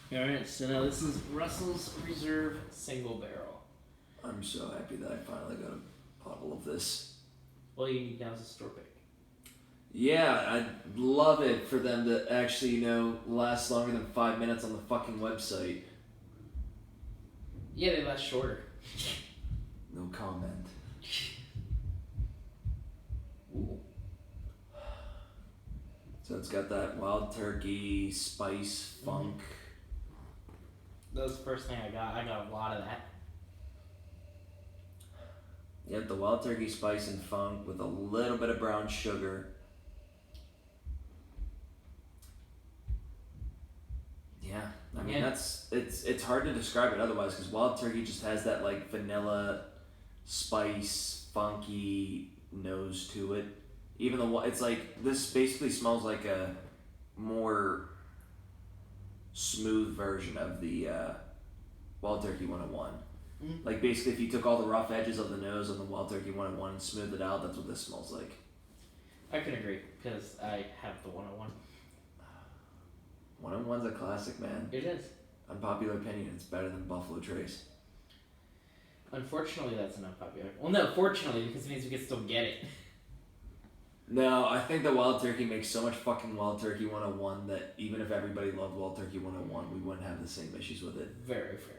Alright, so now this is Russell's Reserve Single Barrel. I'm so happy that I finally got a bottle of this. All you need now is a store pick. Yeah, I'd love it for them to actually, last longer than 5 minutes on the fucking website. Yeah, they last shorter. No comment. Ooh. So it's got that wild turkey, spice, funk. That was the first thing I got. I got a lot of that. Yep, the wild turkey, spice, and funk with a little bit of brown sugar. Yeah, I mean it's hard to describe it otherwise because wild turkey just has that like vanilla, spice, funky nose to it. Even though it's like this basically smells like a more smooth version of the wild turkey 101. Like basically, if you took all the rough edges of the nose on the wild turkey 101 and smoothed it out, that's what this smells like. I can agree because I have the 101. 101's a classic, man. It is. Unpopular opinion, it's better than Buffalo Trace. Unfortunately, that's an unpopular. Well, no, fortunately, because it means we can still get it. No, I think the wild turkey makes so much fucking wild turkey 101 that even if everybody loved wild turkey 101, we wouldn't have the same issues with it. Very fair.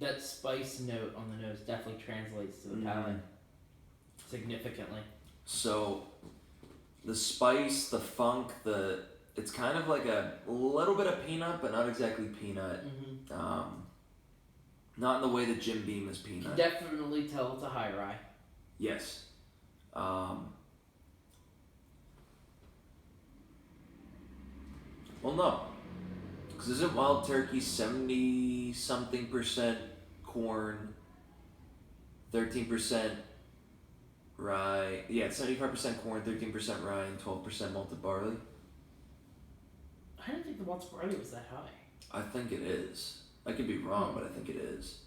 That spice note on the nose definitely translates to the palate significantly. So, the spice, the funk, it's kind of like a little bit of peanut, but not exactly peanut. Not in the way that Jim Beam is peanut. You can definitely tell it's a high rye. Yes. Well, no. Because isn't wild turkey 70-something% corn, 13% rye? Yeah, it's 75% corn, 13% rye, and 12% malted barley. I didn't think the malted barley was that high. I think it is. I could be wrong, but I think it is.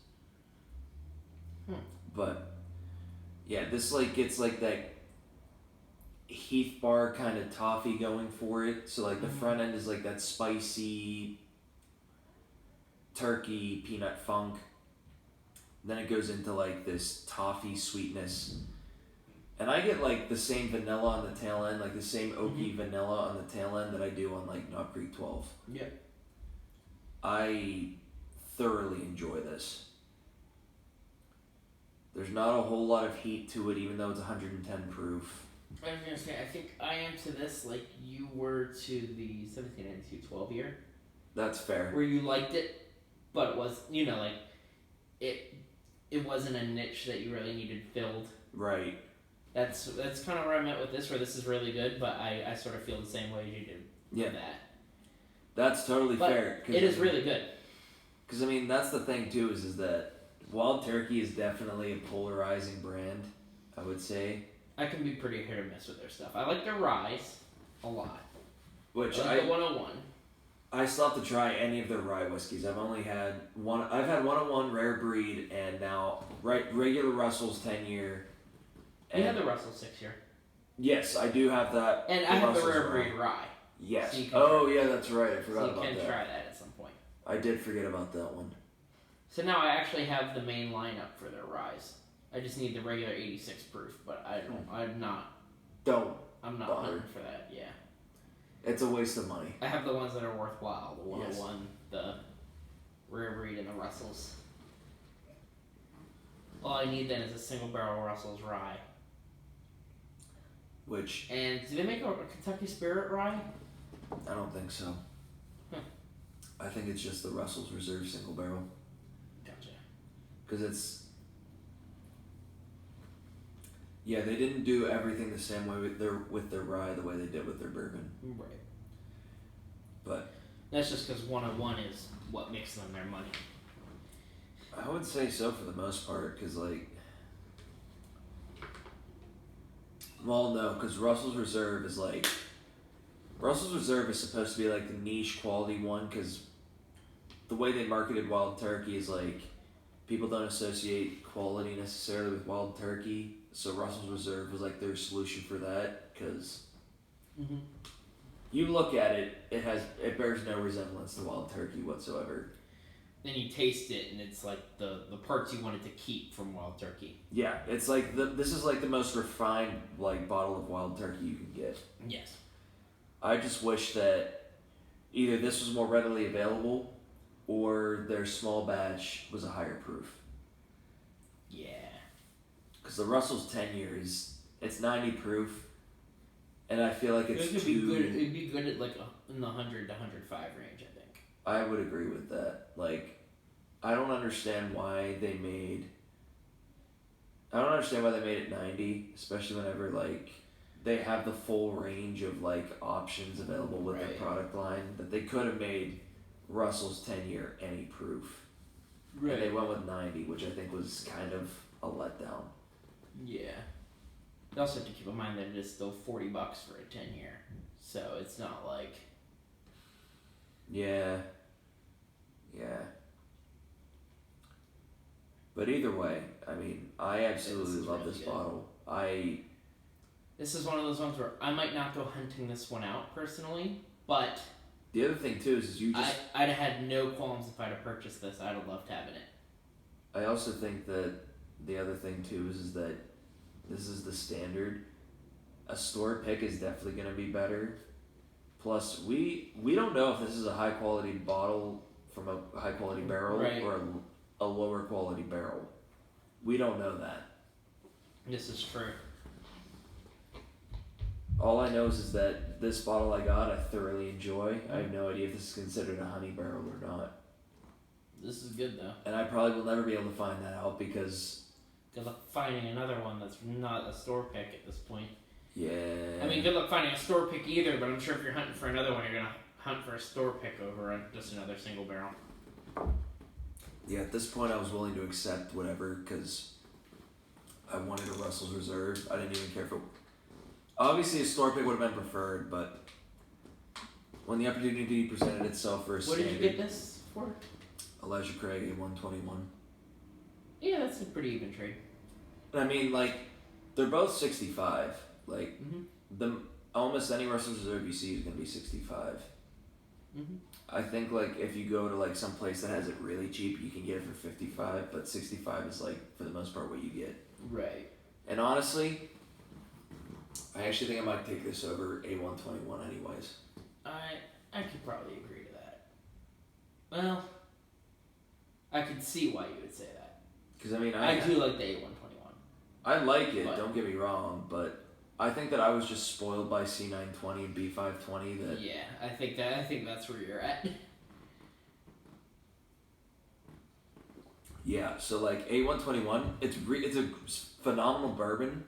But, yeah, this like gets like that Heath Bar kind of toffee going for it. So like the front end is like that spicy turkey peanut funk. Then it goes into like this toffee sweetness. And I get like the same vanilla on the tail end, like the same oaky vanilla on the tail end that I do on like Knob Creek 12. Yeah. I thoroughly enjoy this. There's not a whole lot of heat to it, even though it's 110 proof. I was going to say, I think I am to this like you were to the 1792 12 year. That's fair. Where you liked it, but it was, like, it wasn't a niche that you really needed filled. Right. That's kind of where I'm at with this, where this is really good, but I sort of feel the same way as you do. Yeah. That. That's totally fair. It is really good. Because, that's the thing, too, is that Wild Turkey is definitely a polarizing brand, I would say. I can be pretty hit or miss with their stuff. I like their ryes a lot. Which I like the 101. I still have to try any of their rye whiskeys. I've only had one. I've had 101 Rare Breed and now regular Russell's 10-year. You had the Russell 6-year. Yes, I do have that. And I have the Rare Breed rye. Yes. So yeah, that's right. I forgot about that. So you can try that at some point. I did forget about that one. So now I actually have the main lineup for their ryes. I just need the regular 86 proof, but I'm not hunting for that, yeah. It's a waste of money. I have the ones that are worthwhile, the 101, the Rare Breed, and the Russells. All I need then is a single barrel Russell's rye. And do they make a Kentucky Spirit rye? I don't think so. I think it's just the Russell's Reserve single barrel. Gotcha. Because it's... Yeah, they didn't do everything the same way with their rye the way they did with their bourbon. Right. But... That's just because 101 is what makes them their money. I would say so for the most part, because Well, no, because Russell's Reserve is Russell's Reserve is supposed to be like the niche quality one, because the way they marketed Wild Turkey is like people don't associate quality necessarily with Wild Turkey, so Russell's Reserve was like their solution for that because you look at it, it bears no resemblance to Wild Turkey whatsoever. Then you taste it, and it's like the parts you wanted to keep from Wild Turkey. Yeah, it's like this is like the most refined like bottle of Wild Turkey you can get. Yes. I just wish that either this was more readily available, or their small batch was a higher proof. Yeah. Because the Russell's 10 years, it's 90 proof, and I feel like it's it'd be good at like in the 100 to 105 range, I think. I would agree with that. Like, I don't understand why they made it 90, especially whenever like they have the full range of like options available with their product line, that they could have made Russell's 10-year any proof. Right. And they went with 90, which I think was kind of a letdown. Yeah. You also have to keep in mind that it is still $40 for a 10-year, so it's not like. Yeah. But either way, I mean, I absolutely love this bottle. This is one of those ones where I might not go hunting this one out personally, but the other thing too is you just. I'd have had no qualms if I'd have purchased this. I'd have loved having it. I also think that the other thing too is that this is the standard. A store pick is definitely going to be better. Plus, we don't know if this is a high quality bottle from a high quality barrel or a lower quality barrel. We don't know that. This is true. All I know is that this bottle I got, I thoroughly enjoy. I have no idea if this is considered a honey barrel or not. This is good though. And I probably will never be able to find that out because. Good luck finding another one that's not a store pick at this point. Yeah. I mean, good luck finding a store pick either, but I'm sure if you're hunting for another one, you're going to hunt for a store pick over just another single barrel. Yeah, at this point I was willing to accept whatever because I wanted a Russell's Reserve. I didn't even care if it. Obviously, a store pick would have been preferred, but when the opportunity presented itself for a standard. What did you get this for? Elijah Craig A121. Yeah, that's a pretty even trade. I mean, like, they're both 65. Like, almost any Russell's Reserve you see is going to be 65. I think, like, if you go to, like, some place that has it really cheap, you can get it for 55, but 65 is, like, for the most part what you get. Right. And honestly, I actually think I might take this over A121 anyways. I could probably agree to that. Well, I could see why you would say that. Because, I mean, I do like the A121. I like it, don't get me wrong, but I think that I was just spoiled by C920 and B520 that... Yeah, I think that's where you're at. Yeah, so like A121, it's a phenomenal bourbon,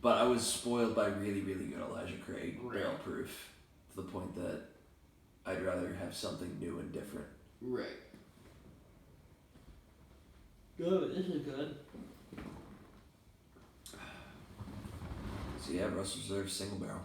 but I was spoiled by really, really good Elijah Craig barrel proof to the point that I'd rather have something new and different. Right. Good, this is good. So yeah, Russell's Reserve single barrel.